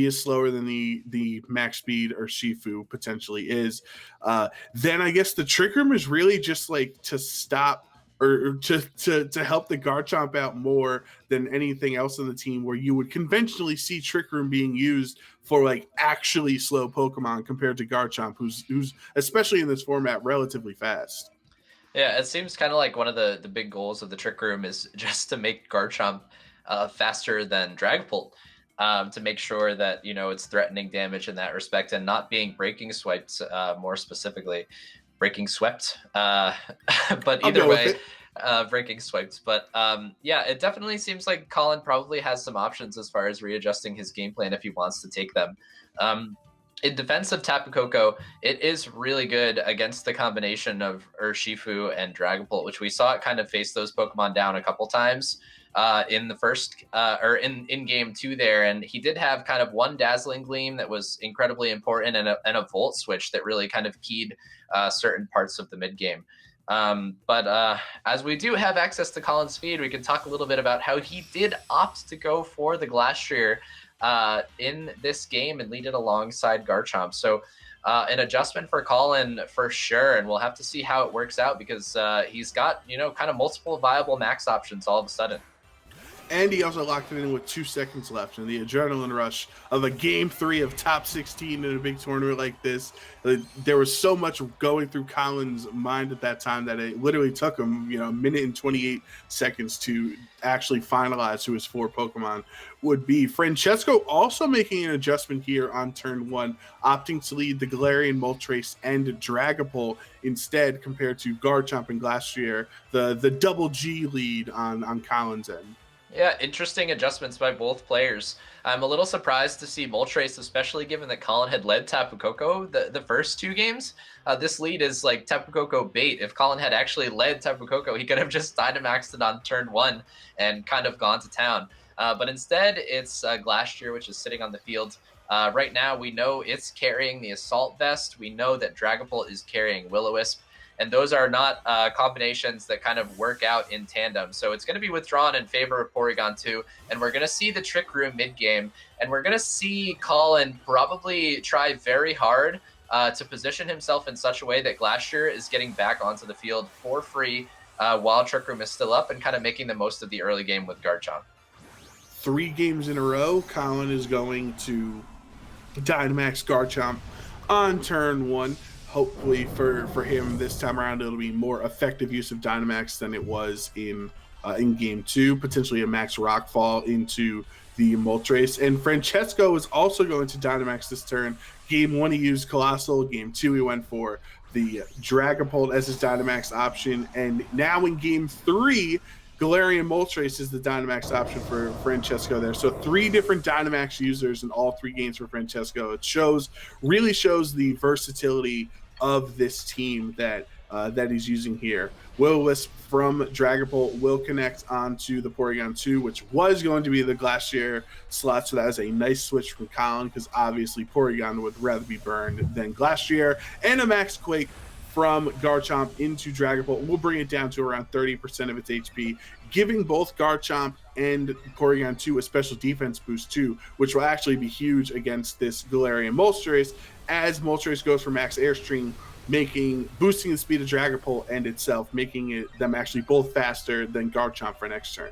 is slower than the max speed or Shifu potentially is, then I guess the Trick Room is really just like to stop or to help the Garchomp out more than anything else in the team, where you would conventionally see Trick Room being used for like actually slow Pokemon compared to Garchomp, who's especially in this format relatively fast. Yeah, it seems kind of like one of the big goals of the Trick Room is just to make Garchomp faster than Dragapult, to make sure that it's threatening damage in that respect and not being breaking swiped, more specifically breaking swept. But either way, breaking swiped. But yeah, it definitely seems like Collin probably has some options as far as readjusting his game plan if he wants to take them. In defense of Tapu Koko, it is really good against the combination of Urshifu and Dragapult, which we saw it kind of face those Pokemon down a couple times in the first or in Game 2 there. And he did have kind of one Dazzling Gleam that was incredibly important, and a Volt Switch that really kind of keyed certain parts of the mid game. But as we do have access to Collin's feed, we can talk a little bit about how he did opt to go for the Glastrier in this game and lead it alongside Garchomp. So an adjustment for Collin for sure, and we'll have to see how it works out, because he's got kind of multiple viable max options all of a sudden. And he also locked it in with 2 seconds left. And the adrenaline rush of a game 3 of top 16 in a big tournament like this, there was so much going through Collin's mind at that time that it literally took him, a minute and 28 seconds to actually finalize who his 4 Pokemon would be. Francesco also making an adjustment here on turn 1, opting to lead the Galarian, Moltres, and Dragapult instead, compared to Garchomp and Glastrier, the double G lead on Collin's end. Yeah, interesting adjustments by both players. I'm a little surprised to see Moltres, especially given that Collin had led Tapu Koko the first 2 games. This lead is like Tapu Koko bait. If Collin had actually led Tapu Koko, he could have just Dynamaxed it on turn 1 and kind of gone to town. But instead, it's Glastrier, which is sitting on the field. Right now, we know it's carrying the Assault Vest. We know that Dragapult is carrying Will-O-Wisp. And those are not combinations that kind of work out in tandem. So it's going to be withdrawn in favor of Porygon 2, and we're going to see the Trick Room mid-game, and we're going to see Collin probably try very hard to position himself in such a way that Glastrier is getting back onto the field for free while Trick Room is still up, and kind of making the most of the early game with Garchomp. 3 games in a row, Collin is going to Dynamax Garchomp on turn 1. Hopefully for him this time around, it'll be more effective use of Dynamax than it was in game 2. Potentially a Max Rockfall into the Moltres. And Francesco is also going to Dynamax this turn. Game 1 he used Colossal. Game 2 he went for the Dragapult as his Dynamax option. And now in game 3, Galarian Moltres is the Dynamax option for Francesco there. So 3 different Dynamax users in all 3 games for Francesco. It really shows the versatility of this team that he's using here. Will-O-Wisp from Dragapult will connect onto the Porygon 2, which was going to be the Glastrier slot. So that is a nice switch from Collin, because obviously Porygon would rather be burned than Glastrier. And a Max Quake from Garchomp into Dragapult will bring it down to around 30% of its HP, giving both Garchomp and Porygon 2 a special defense boost too, which will actually be huge against this Galarian Moltres, as Moltres goes for Max Airstream, boosting the speed of Dragapult and itself, making them actually both faster than Garchomp for next turn.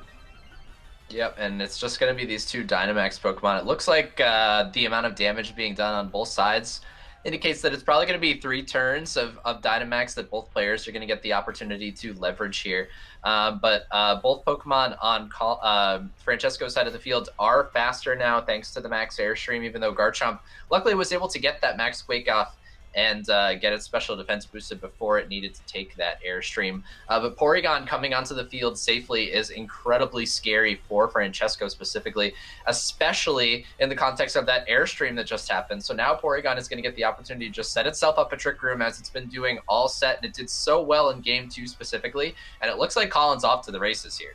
Yep, and it's just going to be these 2 Dynamax Pokemon. It looks like the amount of damage being done on both sides indicates that it's probably going to be 3 turns of Dynamax that both players are going to get the opportunity to leverage here. But both Pokemon on Francesco's side of the field are faster now, thanks to the Max Airstream, even though Garchomp luckily was able to get that Max Quake off and get its special defense boosted before it needed to take that Airstream. But Porygon coming onto the field safely is incredibly scary for Francesco specifically, especially in the context of that Airstream that just happened. So now Porygon is going to get the opportunity to just set itself up a Trick Room, as it's been doing all set, and it did so well in game 2 specifically, and it looks like Collin's off to the races here.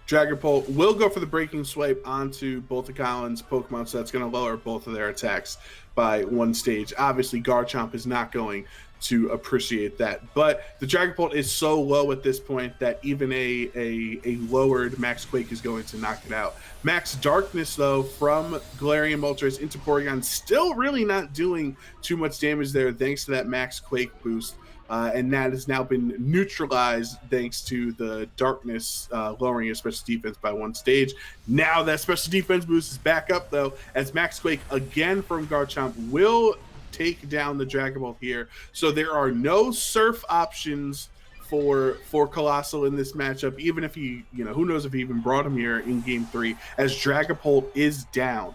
Dragapult will go for the Breaking Swipe onto both of Collin's Pokemon, so that's going to lower both of their attacks by 1 stage. Obviously, Garchomp is not going to appreciate that, but the Dragapult is so low at this point that even a lowered Max Quake is going to knock it out. Max Darkness, though, from Galarian Moltres into Porygon, still really not doing too much damage there, thanks to that Max Quake boost. And that has now been neutralized thanks to the Darkness lowering his special defense by 1 stage. Now that special defense boost is back up, though, as Max Quake again from Garchomp will take down the Dragapult here. So there are no Surf options for Colossal in this matchup, even if he, who knows if he even brought him here in game 3, as Dragapult is down.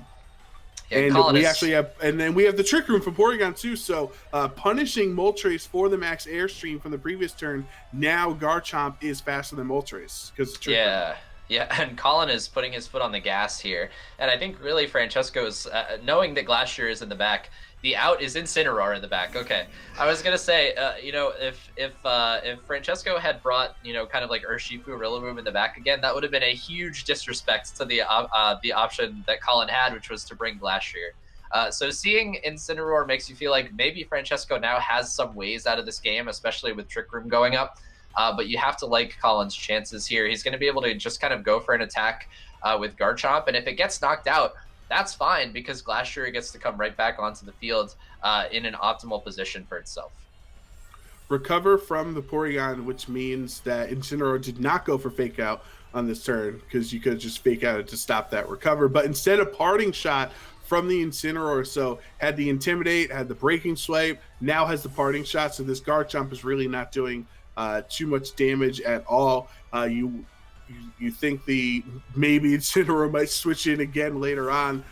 Yeah, and then we have the Trick Room from Porygon too. So punishing Moltres for the Max Airstream from the previous turn. Now Garchomp is faster than Moltres because Yeah, and Collin is putting his foot on the gas here, and I think really Francesco's knowing that Glastrier is in the back. The out is Incineroar in the back. Okay, I was gonna say, if Francesco had brought, kind of like Urshifu Rillaboom in the back again, that would have been a huge disrespect to the option that Collin had, which was to bring Glastrier. So seeing Incineroar makes you feel like maybe Francesco now has some ways out of this game, especially with Trick Room going up. But you have to like Collin's chances here. He's going to be able to just kind of go for an attack with Garchomp, and if it gets knocked out, that's fine, because Glastrier gets to come right back onto the field in an optimal position for itself. Recover from the Porygon, which means that Incineroar did not go for Fake Out on this turn because you could just fake out it to stop that recover. But instead of parting shot from the Incineroar, so had the Intimidate, had the Breaking Swipe, now has the parting shot. So this Garchomp is really not doing too much damage at all. You think the maybe Incineroar might switch in again later on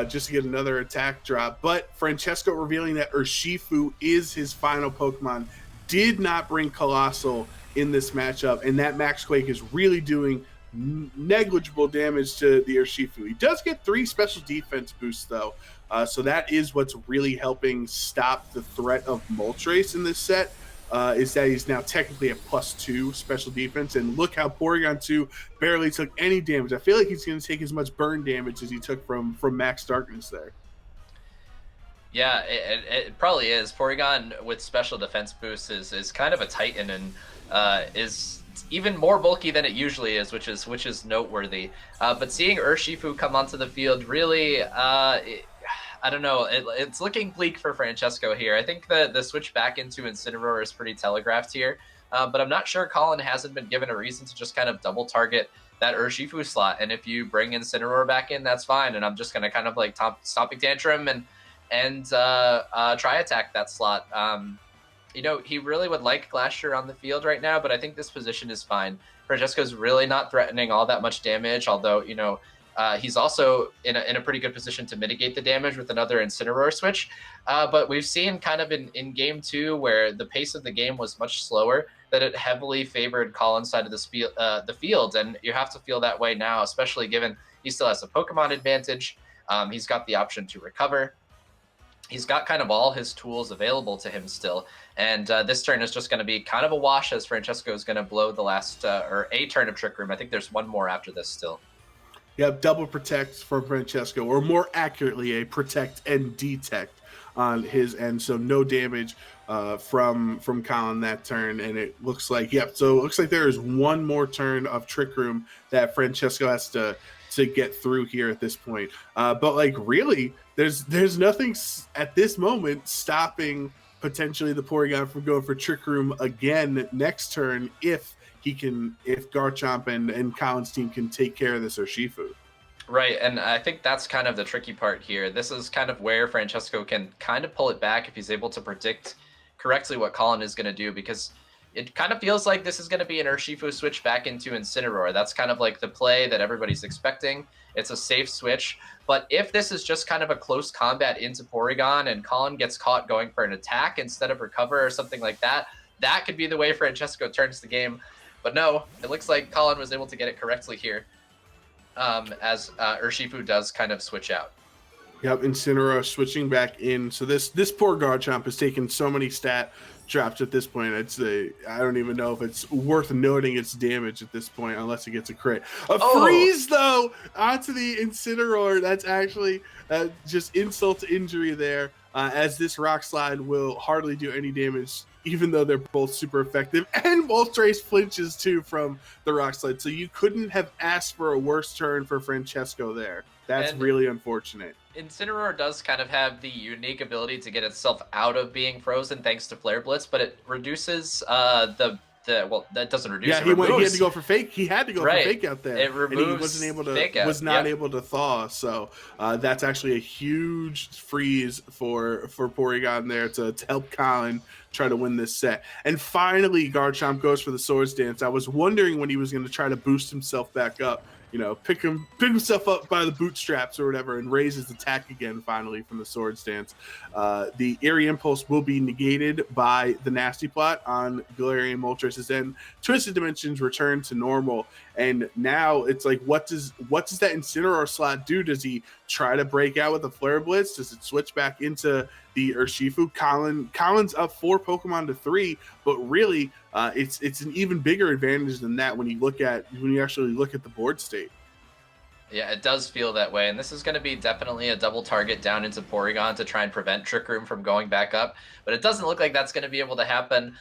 just to get another attack drop. But Francesco revealing that Urshifu is his final Pokemon did not bring Colossal in this matchup, and that Max Quake is really doing negligible damage to the Urshifu. He does get 3 special defense boosts, though, so that is what's really helping stop the threat of Moltres in this set, is that he's now technically at +2 special defense, and look how Porygon 2 barely took any damage. I feel like he's going to take as much burn damage as he took from Max Darkness there. Yeah, it probably is. Porygon with special defense boosts is kind of a titan and is even more bulky than it usually is, which is noteworthy. But seeing Urshifu come onto the field really, I don't know, it's looking bleak for Francesco here. I think the switch back into Incineroar is pretty telegraphed here, but I'm not sure Collin hasn't been given a reason to just kind of double target that Urshifu slot. And if you bring Incineroar back in, that's fine. And I'm just going to kind of like stomping tantrum and try attack that slot. He really would like Glacier on the field right now, but I think this position is fine. Francesco's really not threatening all that much damage, although, he's also in a pretty good position to mitigate the damage with another Incineroar switch. But we've seen kind of in game 2 where the pace of the game was much slower, that it heavily favored Collin's side of the field. And you have to feel that way now, especially given he still has a Pokemon advantage. He's got the option to recover. He's got kind of all his tools available to him still. And this turn is just going to be kind of a wash, as Francesco is going to blow the last, or a turn of Trick Room. I think there's one more after this still. Yep, double protect from Francesco, or more accurately, a protect and detect on his end. So no damage from Collin that turn. And it looks like, so it looks like there is one more turn of Trick Room that Francesco has to get through here at this point. But like really, there's nothing at this moment stopping potentially the Porygon from going for Trick Room again next turn if Garchomp and Collin's team can take care of this Urshifu. Right, and I think that's kind of the tricky part here. This is kind of where Francesco can kind of pull it back if he's able to predict correctly what Collin is going to do, because it kind of feels like this is going to be an Urshifu switch back into Incineroar. That's kind of like the play that everybody's expecting. It's a safe switch. But if this is just kind of a close combat into Porygon and Collin gets caught going for an attack instead of recover or something like that, that could be the way Francesco turns the game. But no, it looks like Collin was able to get it correctly here, as Urshifu does kind of switch out. Yep, Incineroar switching back in. So this poor Garchomp has taken so many stat drops at this point. I don't even know if it's worth noting its damage at this point unless it gets a crit. Freeze, though, onto the Incineroar. That's actually just insult to injury there, as this Rock Slide will hardly do any damage, even though they're both super effective. And Moltres flinches, too, from the Rock Slide. So you couldn't have asked for a worse turn for Francesco there. That's really unfortunate. Incineroar does kind of have the unique ability to get itself out of being frozen thanks to Flare Blitz, but it reduces well, that doesn't reduce. Yeah, he had to go for fake. He had to go for fake out there. It removes. And he was not able to thaw. So that's actually a huge freeze for Porygon there to help Collin try to win this set. And finally, Garchomp goes for the Swords Dance. I was wondering when he was going to try to boost himself back up. Pick himself up by the bootstraps or whatever, and raise his attack again finally from the Swords Dance. The Airy Impulse will be negated by the Nasty Plot on Galarian Moltres' end. Twisted Dimensions return to normal, and now it's like, what does that Incineroar slot do? Does he try to break out with a Flare Blitz? Does it switch back into the Urshifu? Collin's up 4 Pokemon to 3, but really, it's an even bigger advantage than that when you actually look at the board state. Yeah, it does feel that way, and this is going to be definitely a double target down into Porygon to try and prevent Trick Room from going back up, but it doesn't look like that's going to be able to happen,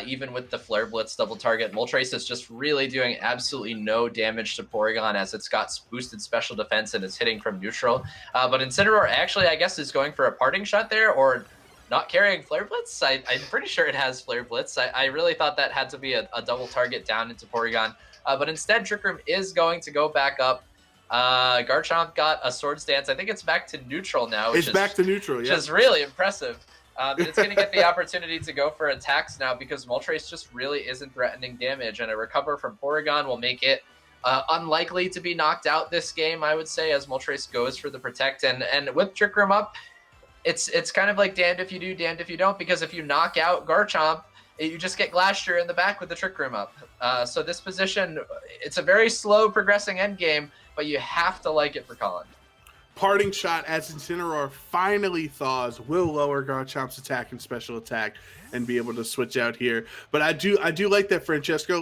even with the Flare Blitz double target. Moltres is just really doing absolutely no damage to Porygon as it's got boosted special defense and is hitting from neutral. But Incineroar actually, I guess, is going for a parting shot there, or not carrying Flare Blitz. I'm pretty sure it has Flare Blitz. I really thought that had to be a double target down into Porygon. But instead, Trick Room is going to go back up. Garchomp got a Swords Dance. I think it's back to neutral now, It's back to neutral, which is really impressive. It's going to get the opportunity to go for attacks now because Moltres just really isn't threatening damage, and a recover from Porygon will make it unlikely to be knocked out this game, I would say, as Moltres goes for the Protect. And with Trick Room up, it's kind of like damned if you do, damned if you don't, because if you knock out Garchomp, you just get Glacier in the back with the Trick Room up. So this position, it's a very slow progressing end game, but you have to like it for Collin. Parting Shot as Incineroar finally thaws will lower Garchomp's attack and special attack and be able to switch out here. But I do like that Francesco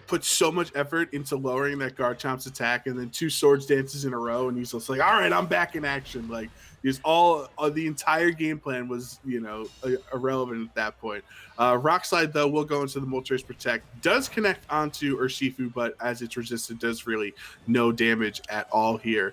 puts so much effort into lowering that Garchomp's attack, and then 2 Swords Dances in a row, and he's just like, all right, I'm back in action. Like, he's the entire game plan was, irrelevant at that point. Rock Slide, though, will go into the Moltres Protect. Does connect onto Urshifu, but as it's resisted, does really no damage at all here.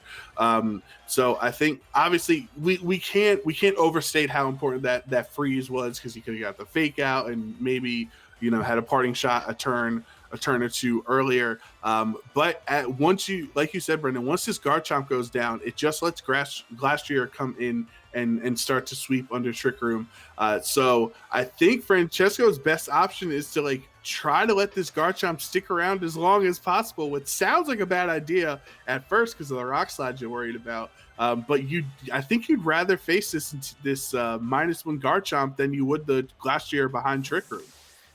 So I think, obviously, we can't overstate how important that freeze was, because he could have got the Fake Out and maybe, had a Parting Shot a turn or two earlier. But once you, like you said, Brendan, once this Garchomp goes down, it just lets Glacier come in and start to sweep under Trick Room. So I think Francesco's best option is to try to let this Garchomp stick around as long as possible, which sounds like a bad idea at first because of the Rock Slide you're worried about. But I think you'd rather face this -1 Garchomp than you would the Glacier behind Trick Room.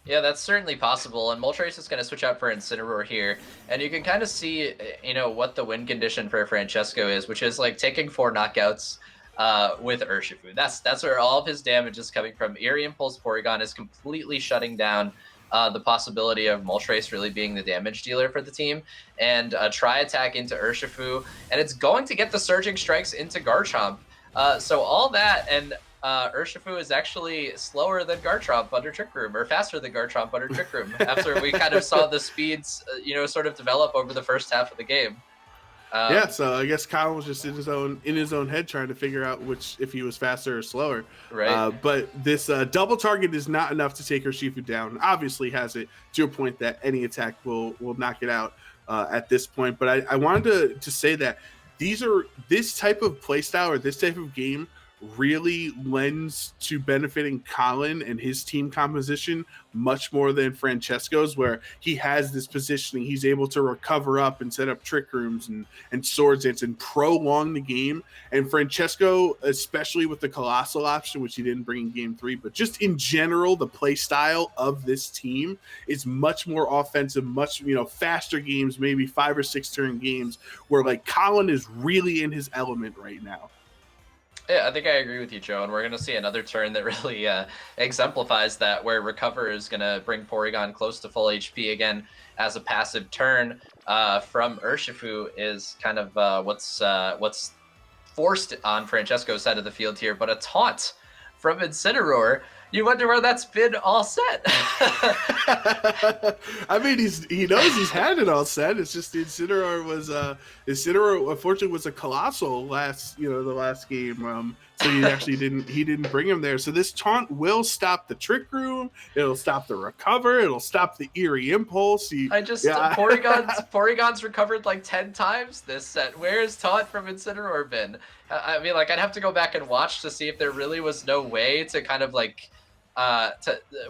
Yeah, that's certainly possible, and Moltres is going to switch out for Incineroar here, and you can kind of see, what the win condition for Francesco is, which is taking 4 knockouts with Urshifu. That's where all of his damage is coming from. Eerie Impulse Porygon is completely shutting down the possibility of Moltres really being the damage dealer for the team, and a Tri-Attack into Urshifu, and it's going to get the Surging Strikes into Garchomp. So all that, and Urshifu is actually slower than Garchomp under Trick Room, or faster than Garchomp under Trick Room, after we kind of saw the speeds, sort of develop over the first half of the game. So I guess Kyle was just in his own head trying to figure out if he was faster or slower. Right. But this double target is not enough to take Urshifu down. Obviously has it to a point that any attack will knock it out at this point. But I wanted to say that this type of playstyle or this type of game really lends to benefiting Collin and his team composition much more than Francesco's, where he has this positioning. He's able to recover up and set up Trick Rooms and Swords Dance and prolong the game. And Francesco, especially with the Colossal option, which he didn't bring in Game 3, but just in general, the play style of this team is much more offensive, much faster games, maybe 5 or 6 turn games, where Collin is really in his element right now. Yeah, I think I agree with you, Joe, and we're going to see another turn that really exemplifies that, where Recover is going to bring Porygon close to full HP again as a passive turn from Urshifu is kind of what's forced on Francesco's side of the field here, but a taunt from Incineroar. You wonder where that's been all set. I mean, he knows he's had it all set. It's just Incineroar unfortunately was a Colossal the last game. So he actually didn't bring him there. So this taunt will stop the Trick Room. It'll stop the Recover. It'll stop the Eerie Impulse. Porygon's recovered 10 times this set. Where's taunt from Incineroar been? I mean, I'd have to go back and watch to see if there really was no way to kind of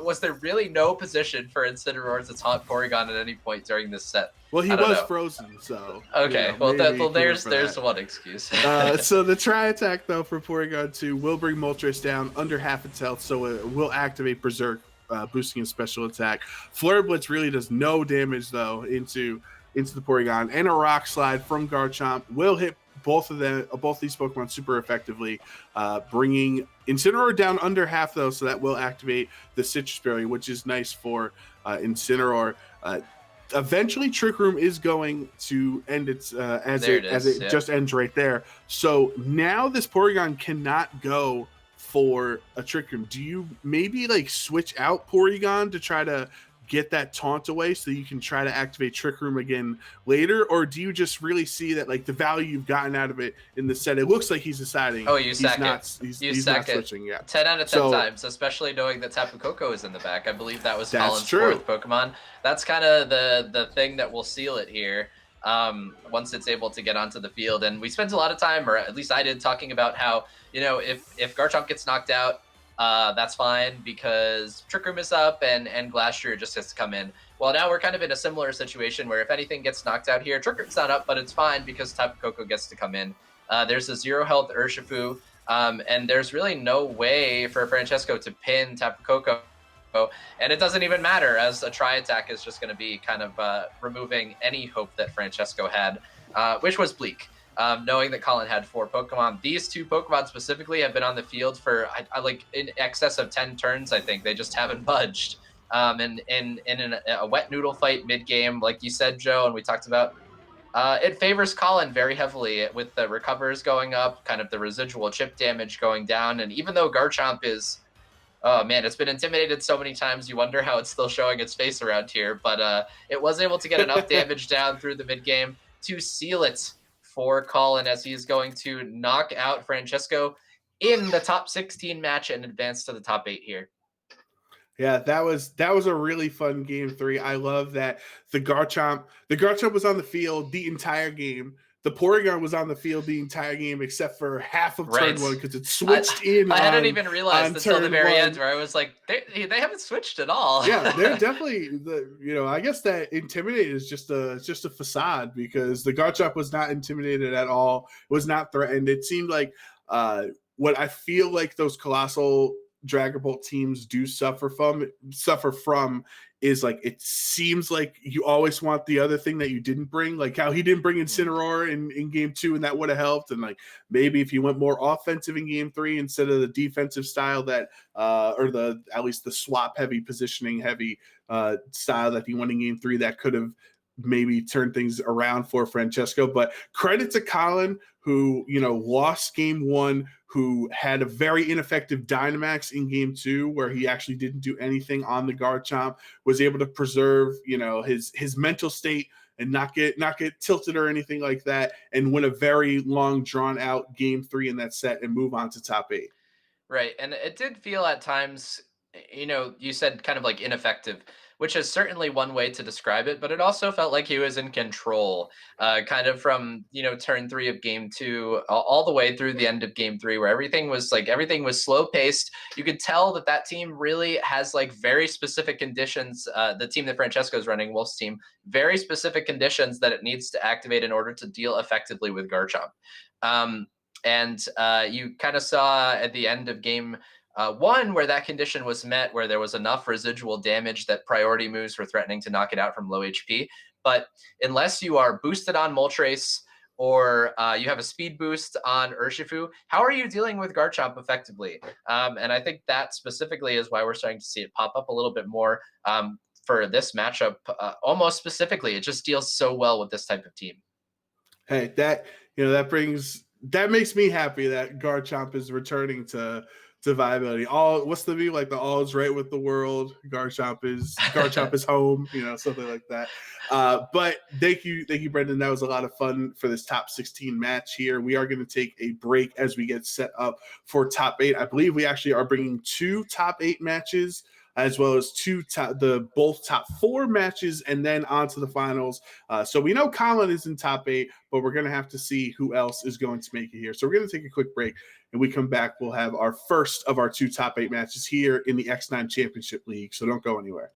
was there really no position for Incineroar to taunt Porygon at any point during this set? Well, he was frozen, so... Okay, there's one excuse. So the Tri-Attack, though, for Porygon 2 will bring Moltres down under half its health, so it will activate Berserk, boosting his special attack. Flare Blitz really does no damage, though, into the Porygon, and a Rock Slide from Garchomp will hit both these Pokemon super effectively, bringing Incineroar down under half, though, so that will activate the Citrus Berry, which is nice for Incineroar. Eventually, Trick Room is going to end its just ends right there. So now this Porygon cannot go for a Trick Room. Do you maybe switch out Porygon to try to get that taunt away so you can try to activate Trick Room again later? Or do you just really see that like the value you've gotten out of it in the set? It looks like he's deciding Oh, you sack it. You he's not sack it switching yet. 10 out of 10 So times, especially knowing that Tapu Koko is in the back. I believe that was that's Colin's true. fourth Pokemon. That's kind of the thing that will seal it here, once it's able to get onto the field. And we spent a lot of time, or at least I did, talking about how, if Garchomp gets knocked out, that's fine because Trick Room is up and Glastrier just has to come in. Well, now we're kind of in a similar situation where if anything gets knocked out here, Trick Room's not up, but it's fine because Tapu Koko gets to come in. There's a 0 health Urshifu, and there's really no way for Francesco to pin Tapu Koko. And it doesn't even matter, as a tri-attack is just going to be kind of removing any hope that Francesco had, which was bleak. Knowing that Collin had 4 Pokemon. These 2 Pokemon specifically have been on the field for I like in excess of 10 turns, I think. They just haven't budged. And in a wet noodle fight mid-game, like you said, Joe, and we talked about, it favors Collin very heavily with the recovers going up, kind of the residual chip damage going down. And even though Garchomp is, oh man, it's been intimidated so many times, you wonder how it's still showing its face around here. But it was able to get enough damage down through the mid-game to seal it for Collin, as he's going to knock out Francesco in the top 16 match and advance to the top 8 here. Yeah, that was a really fun game 3. I love that the Garchomp was on the field the entire game. The Porygon was on the field the entire game except for half of turn 1 because it switched I hadn't even realized until the very end, where I was like, they haven't switched at all. Yeah, they're definitely I guess that Intimidate is just a facade, because the Garchomp was not intimidated at all, was not threatened. It seemed like what I feel like those Colossal Dragon Ball teams do suffer from is like, it seems like you always want the other thing that you didn't bring, like how he didn't bring Incineroar in game 2, and that would have helped. And like maybe if you went more offensive in game 3 instead of the defensive style that or at least the swap heavy, positioning heavy style that he went in game 3, that could have maybe turned things around for Francesco. But credit to Collin, who lost game 1, who had a very ineffective Dynamax in game 2, where he actually didn't do anything on the Garchomp, was able to preserve his mental state and not get tilted or anything like that, and win a very long drawn out game 3 in that set and move on to top 8. Right. And it did feel at times, you said kind of like ineffective, which is certainly one way to describe it, but it also felt like he was in control, kind of from, turn 3 of game 2 all the way through the end of game 3, where everything was slow paced. You could tell that team really has like very specific conditions. The team that Francesco's running, Wolf's team, very specific conditions that it needs to activate in order to deal effectively with Garchomp. And you kind of saw at the end of game 1 where that condition was met, where there was enough residual damage that priority moves were threatening to knock it out from low HP. But unless you are boosted on Moltres or you have a speed boost on Urshifu, how are you dealing with Garchomp effectively? And I think that specifically is why we're starting to see it pop up a little bit more for this matchup. Almost specifically, it just deals so well with this type of team. Hey, that makes me happy that Garchomp is returning to viability. What's the view, like the all is right with the world? Garchomp is home, something like that. But thank you, Brendan. That was a lot of fun for this top 16 match here. We are going to take a break as we get set up for top 8. I believe we actually are bringing 2 top 8 matches, as well as both top 4 matches, and then on to the finals. So we know Collin is in top 8, but we're going to have to see who else is going to make it here. So we're going to take a quick break, and we come back, we'll have our first of our 2 top 8 matches here in the X9 Championship League. So don't go anywhere.